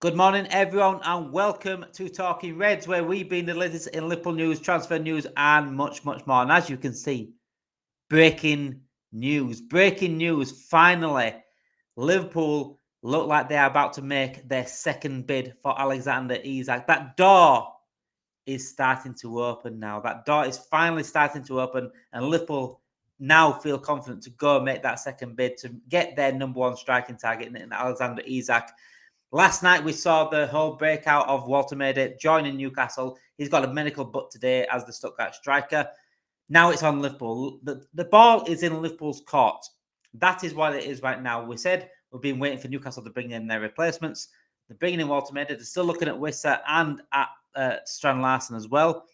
Good morning, everyone, and welcome to Talking Reds, where we bring the latest in Liverpool news, transfer news, and much, much more. And as you can see, breaking news. Breaking news. Finally, Liverpool look like they are about to make their second bid for Alexander Isak. That door is starting to open now. That door is finally starting to open, and Liverpool now feel confident to go and make that second bid to get their number one striking target in Alexander Isak. Last night, we saw the whole breakout of Woltermade joining Newcastle. He's got a medical butt today as the Stuttgart striker. Now it's on Liverpool. The ball is in Liverpool's court. That is what it is right now. We said we've been waiting for Newcastle to bring in their replacements. They're bringing in Woltermade. They're still looking at Wissa and at Strand Larsen as well.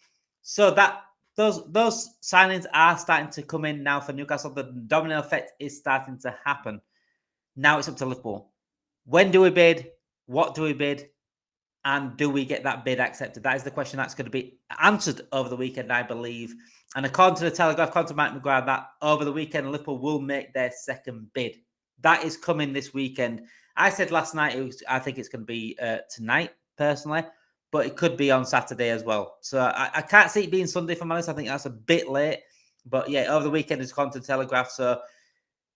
So that those signings are starting to come in now for Newcastle. The domino effect is starting to happen. Now it's up to Liverpool. When do we bid? What do we bid? And do we get that bid accepted? That is the question that's going to be answered over the weekend, I believe. And according to the Telegraph, according to Mike McGrath, that over the weekend, Liverpool will make their second bid. That is coming this weekend. I said last night, I think it's going to be tonight, personally, but it could be on Saturday as well. So I can't see it being Sunday, for honest. I think that's a bit late. But yeah, over the weekend is according to the Telegraph. So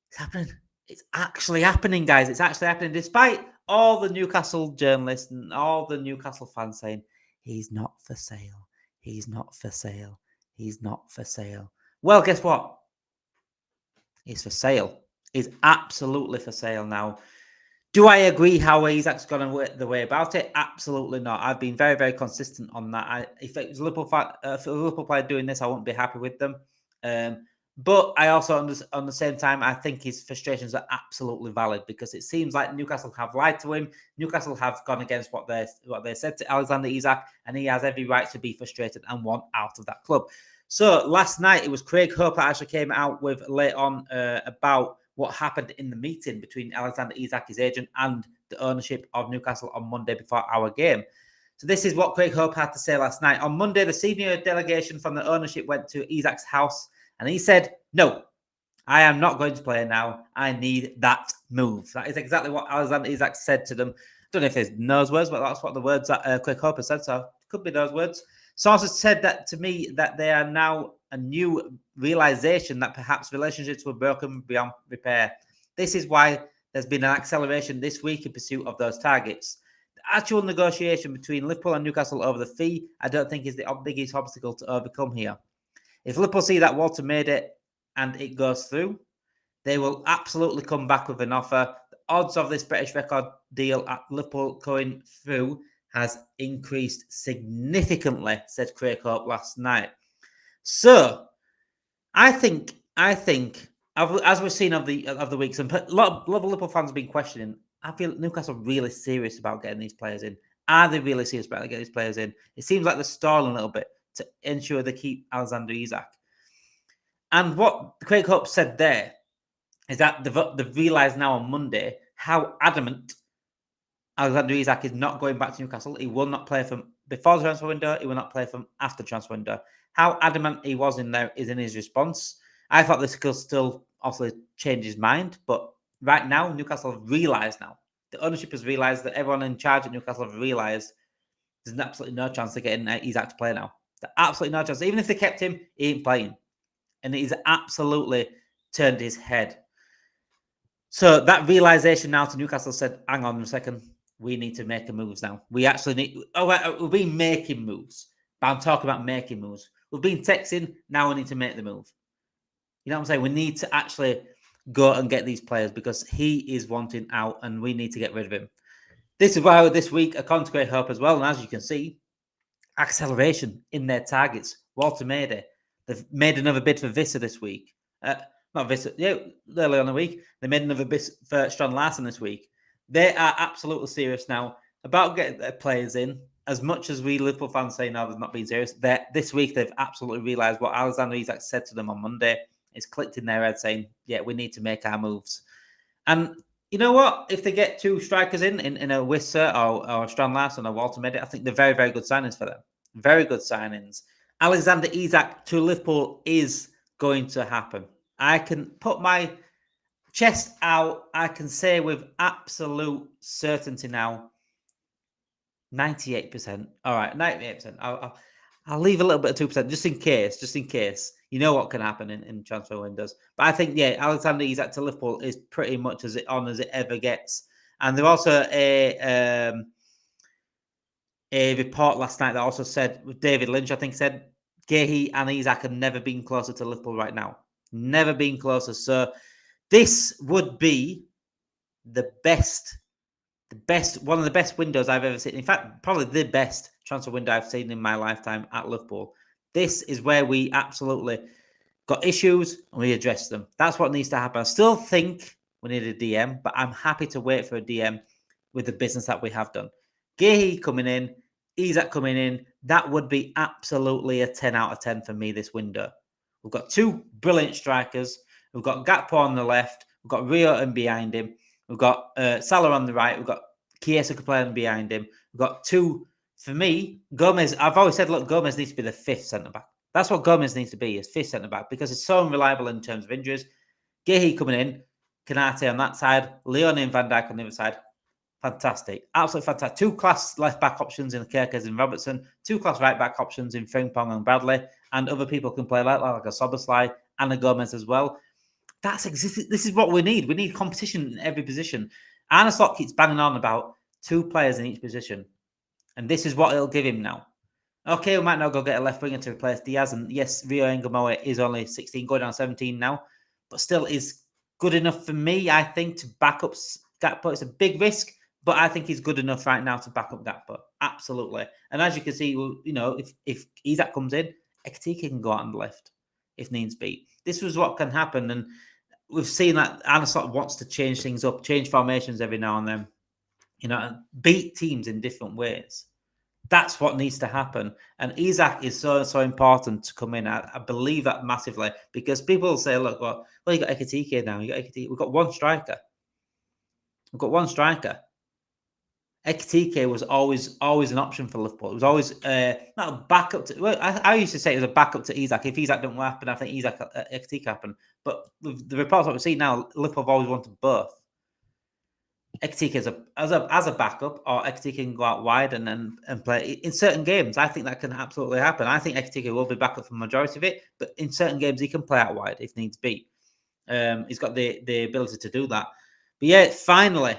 it's happening. It's actually happening, guys. It's actually happening, despite all the Newcastle journalists and all the Newcastle fans saying, he's not for sale. He's not for sale. He's not for sale. Well, guess what? He's for sale. He's absolutely for sale now. Do I agree how Isak's gone the way about it? Absolutely not. I've been very, very consistent on that. If it was a Liverpool player doing this, I wouldn't be happy with them. But I also, on the same time, I think his frustrations are absolutely valid, because it seems like Newcastle have lied to him. Newcastle have gone against what they said to Alexander Isak, and he has every right to be frustrated and want out of that club. So last night, it was Craig Hope that actually came out with late on about what happened in the meeting between Alexander Isak, his agent, and the ownership of Newcastle on Monday before our game. So this is what Craig Hope had to say last night. On Monday, the senior delegation from the ownership went to Isak's house, and he said, "No, I am not going to play now. I need that move." That is exactly what Alexander Isak said to them. I don't know if it's those words, but that's what the words that Craig Hope said. So it could be those words. Sources said that to me, that they are now a new realization that perhaps relationships were broken beyond repair. This is why there's been an acceleration this week in pursuit of those targets. The actual negotiation between Liverpool and Newcastle over the fee, I don't think, is the biggest obstacle to overcome here. If Liverpool see that Woltermade it and it goes through, they will absolutely come back with an offer. The odds of this British record deal at Liverpool going through has increased significantly, said Craig Hope last night. So I think, as we've seen of the weeks, and a lot of Liverpool fans have been questioning, I feel Newcastle really serious about getting these players in. Are they really serious about getting these players in? It seems like they're stalling a little bit to ensure they keep Alexander Isak. And what Craig Hope said there is that they've realised now on Monday how adamant Alexander Isak is not going back to Newcastle. He will not play from before the transfer window. He will not play from after the transfer window. How adamant he was in there is in his response. I thought this could still obviously change his mind, but right now Newcastle have realised now. The ownership has realised that everyone in charge at Newcastle have realised there's absolutely no chance of getting Isak to play now. There's absolutely no chance. Even if they kept him, he ain't playing. And he's absolutely turned his head. So that realization now to Newcastle said, hang on a second, we need to make a moves now. We actually need, we've been making moves, but I'm talking about making moves. We've been texting, now we need to make the move. You know what I'm saying? We need to actually go and get these players, because he is wanting out and we need to get rid of him. This is why this week, according to Great Hope as well, and as you can see, acceleration in their targets. Woltermade, they've made another bid for Wissa this week. Not Wissa, yeah, early on the week. They made another bid for Strand Larsen this week. They are absolutely serious now about getting their players in. As much as we Liverpool fans say now they've not been serious, this week they've absolutely realised what Alexander Isak said to them on Monday. It's clicked in their head saying, yeah, we need to make our moves. And you know what? If they get two strikers in a Wissa or a Strand Larsen or Woltermade, I think they're very, very good signings for them. Very good signings. Alexander Isak to Liverpool is going to happen. I can put my chest out. I can say with absolute certainty now, 98%. All right, 98%. I'll leave a little bit of 2% just in case. Just in case. You know what can happen in transfer windows. But I think Alexander Isak to Liverpool is pretty much as it ever gets. And there also a report last night that also said, with David Lynch, I think said, Gehi and Isak have never been closer to Liverpool right now. Never been closer. So this would be the best, one of the best windows I've ever seen. In fact, probably the best transfer window I've seen in my lifetime at Liverpool. This is where we absolutely got issues and we address them. That's what needs to happen. I still think we need a DM, but I'm happy to wait for a DM with the business that we have done. Gehi coming in, Isak coming in, that would be absolutely a 10 out of 10 for me this window. We've got two brilliant strikers. We've got Gakpo on the left. We've got Rio behind him. We've got Salah on the right. We've got Chiesa playing behind him. We've got two, for me, Gomez. I've always said, look, Gomez needs to be the fifth centre-back. That's what Gomez needs to be, is fifth centre-back, because it's so unreliable in terms of injuries. Gehi coming in, Kanate on that side, Leone and Van Dijk on the other side. Fantastic. Absolutely fantastic. Two class left-back options in Kerkers and Robertson, two class right-back options in Frimpong and Bradley, and other people can play like a Soboslai and a Gomez as well. This is what we need. We need competition in every position. Arne Slot keeps banging on about two players in each position, and this is what it'll give him now. Okay, we might now go get a left winger to replace Diaz, and yes, Rio Ngamoe is only 16, going down 17 now, but still is good enough for me, I think, to back up Gakpo. It's a big risk, but I think he's good enough right now to back up Gakpo. Absolutely. And as you can see, if Isak comes in, Ekitike can go out on the left if needs be. This was what can happen, and we've seen that Arne Slot wants to change things up, change formations every now and then, and beat teams in different ways. That's what needs to happen. And Isak is so important to come in. I believe that massively, because people will say, look, well, you got Ekitike now. We've got one striker. Ekitike was always an option for Liverpool. It was always not a backup to. Well, I used to say it was a backup to Isak. If Isak didn't happen, I think Ekitike happened. But with the reports that we see now, Liverpool have always wanted both. Ekitike as a backup, or Ekitike can go out wide and play in certain games. I think that can absolutely happen. I think Ekitike will be backup for the majority of it, but in certain games he can play out wide if needs be. He's got the ability to do that. But yeah, finally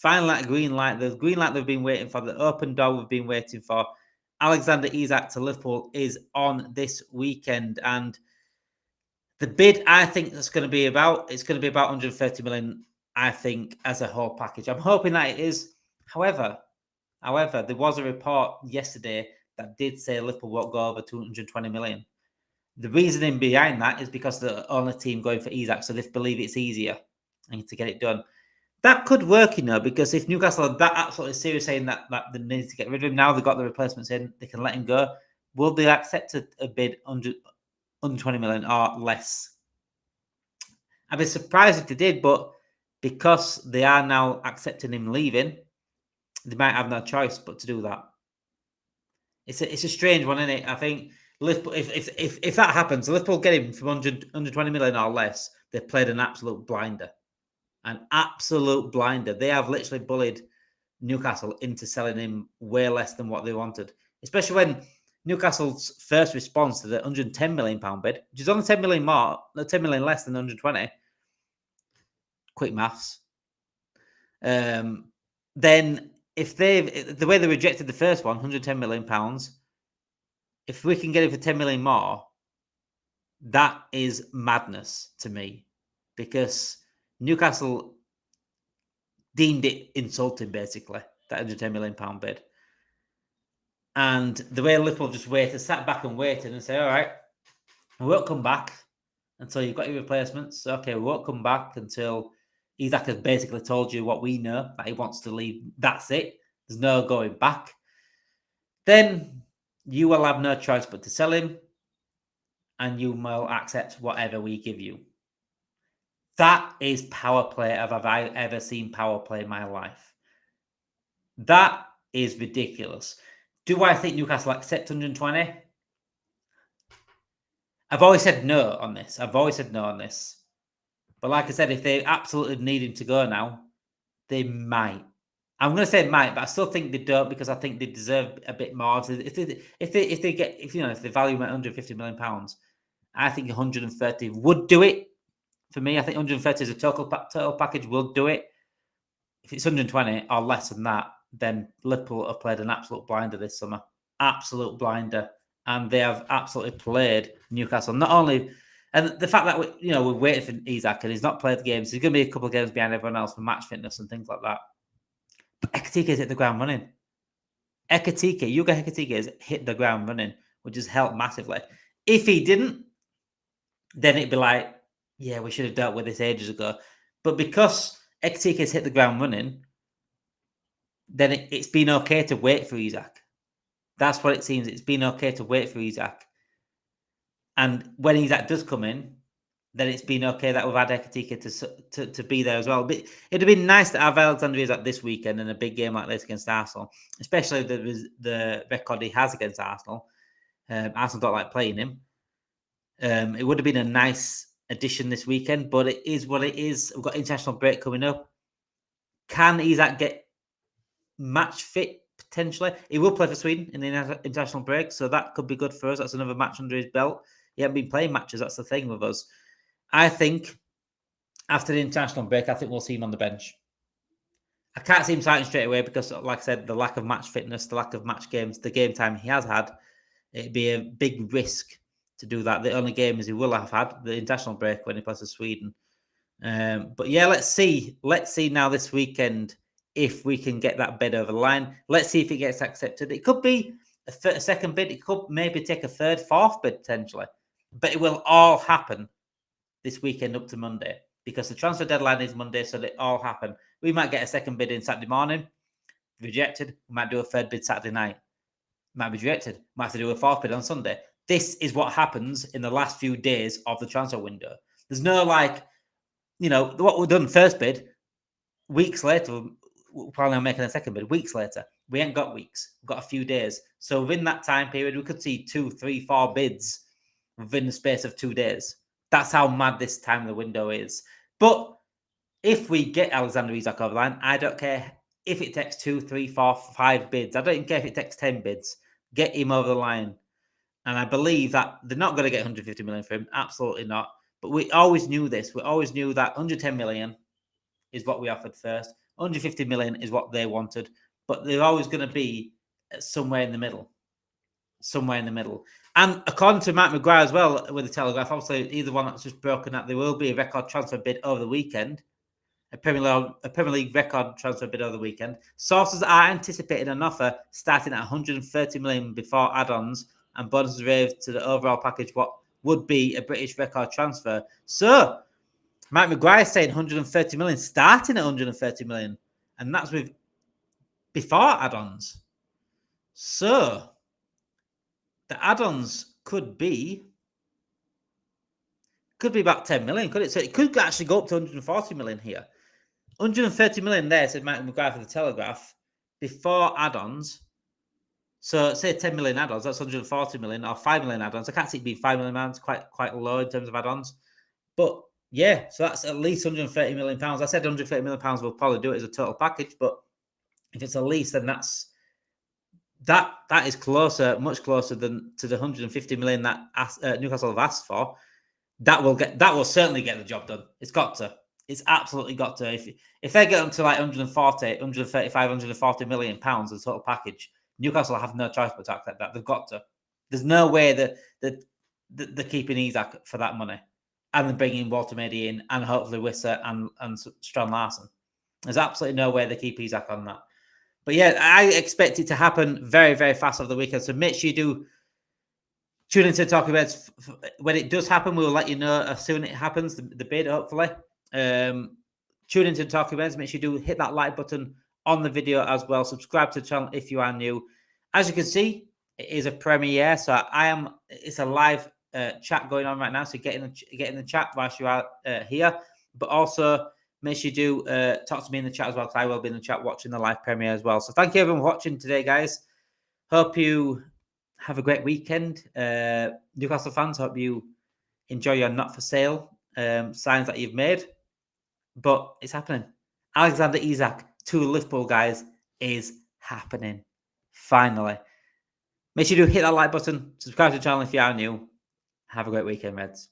that green light, the green light they've been waiting for, the open door we've been waiting for. Alexander Isak to Liverpool is on this weekend, and the bid I think it's going to be about 130 million. I think as a whole package, I'm hoping that it is. However, there was a report yesterday that did say Liverpool won't go over 220 million. The reasoning behind that is because they're the only team going for Isak, so they believe it's easier to get it done. That could work, because if Newcastle are that absolutely serious saying that they need to get rid of him now, they've got the replacements in, they can let him go. Will they accept a bid 120 million or less? I'd be surprised if they did, but because they are now accepting him leaving, they might have no choice but to do that. It's a strange one, isn't it? I think Liverpool, if that happens, Liverpool get him from 120 million or less, they've played an absolute blinder. An absolute blinder. They have literally bullied Newcastle into selling him way less than what they wanted, especially when Newcastle's first response to the 110 million pound bid, which is only 10 million less than 120. Quick maths. Then if the way they rejected the first one, 110 million pounds, if we can get it for 10 million more, that is madness to me, because Newcastle deemed it insulting, basically, that 110 million pound bid. And the way Liverpool just sat back and waited and say, all right, we won't come back until you've got your replacements. Okay, we won't come back until Isak has basically told you what we know, that he wants to leave. That's it. There's no going back. Then you will have no choice but to sell him, and you will accept whatever we give you. That is power play. Have I ever seen power play in my life? That is ridiculous. Do I think Newcastle accept 120? I've always said no on this. But like I said, if they absolutely need him to go now, they might. I'm going to say might, but I still think they don't because I think they deserve a bit more. So if they value them at 150 million pounds, I think 130 would do it for me. I think 130 is a total package will do it. If it's 120 or less than that, then Liverpool have played an absolute blinder this summer. Absolute blinder. And they have absolutely played Newcastle. Not only, and the fact that we're waiting for Isak and he's not played the games, he's going to be a couple of games behind everyone else for match fitness and things like that. But Ekatike's hit the ground running. Yuga Ekatike has hit the ground running, which has helped massively. If he didn't, then it'd be like, yeah, we should have dealt with this ages ago. But because Ekatike has hit the ground running, then it's been okay to wait for Isak. That's what it seems. It's been okay to wait for Isak. And when Isak does come in, then it's been okay that we've had Ekatike to be there as well. But it'd have been nice to have Alexander Isak this weekend in a big game like this against Arsenal, especially the record he has against Arsenal. Arsenal don't like playing him. It would have been a nice addition this weekend, but it is what it is. We've got international break coming up. Can Isak get match fit potentially? He will play for Sweden in the international break, so that could be good for us. That's another match under his belt. He hasn't been playing matches. That's the thing with us. I think after the international break, I think we'll see him on the bench. I can't see him starting straight away because, like I said, the lack of match fitness, the lack of match games, the game time he has had, it'd be a big risk to do that. The only games he will have had, the international break when he plays for Sweden. But yeah, let's see. Let's see now this weekend if we can get that bid over the line. Let's see if it gets accepted. It could be a second bid. It could maybe take a third, fourth bid potentially. But it will all happen this weekend up to Monday because the transfer deadline is Monday, so it all happen. We might get a second bid in Saturday morning, rejected. We might do a third bid Saturday night, might be rejected. Might have to do a fourth bid on Sunday. This is what happens in the last few days of the transfer window. There's no what we've done first bid, weeks later, we're probably not making a second bid. Weeks later, we ain't got weeks. We've got a few days. So within that time period, we could see 2, 3, 4 bids within the space of 2 days. That's how mad this time of the window is. But if we get Alexander Isak over the line, I don't care if it takes 2, 3, 4, 5 bids. I don't even care if it takes 10 bids. Get him over the line. And I believe that they're not going to get 150 million for him. Absolutely not. But we always knew this. We always knew that 110 million is what we offered first. 150 million is what they wanted. But they're always going to be somewhere in the middle. Somewhere in the middle. And according to Matt McGuire as well with the Telegraph, obviously either one that's just broken that there will be a record transfer bid over the weekend. A Premier League record transfer bid over the weekend. Sources are anticipating an offer starting at 130 million before add-ons and bonuses raised to the overall package, what would be a British record transfer. So, Mike McGuire saying 130 million, starting at 130 million, and that's with before add-ons. So, the add-ons could be about 10 million, could it? So it could actually go up to 140 million here. 130 million there, said Mike McGuire for the Telegraph, before add-ons. So say 10 million add-ons, that's 140 million, or 5 million add-ons. I can't see it being 5 million add-ons, quite low in terms of add-ons. But yeah, so that's at least 130 million pounds. I said 130 million pounds will probably do it as a total package, but if it's a lease, then that is closer, much closer than to the 150 million that Newcastle have asked for. That will certainly get the job done. It's got to. It's absolutely got to. If they get them to like 140, 135, 140 million pounds as a total package, Newcastle have no choice but to accept that. They've got to. There's no way that they're keeping Isak for that money, and then bringing Woltermade in, and hopefully Wissa and Strand Larsen. There's absolutely no way they keep Isak on that. But yeah, I expect it to happen very, very fast over the weekend. So make sure you do tune into Talking Reds. When it does happen, we will let you know as soon as it happens, the bid, hopefully. Tune into Talking Reds. Make sure you do hit that like button on the video as well. Subscribe to the channel if you are new. As you can see, it is a premiere. So it's a live chat going on right now. So get in the chat whilst you are here. But also, make sure you do talk to me in the chat as well, because I will be in the chat watching the live premiere as well. So thank you everyone for watching today, guys. Hope you have a great weekend. Newcastle fans, hope you enjoy your not for sale signs that you've made. But it's happening. Alexander Isak to Liverpool, guys, is happening. Finally. Make sure you hit that like button, subscribe to the channel if you are new. Have a great weekend, Reds.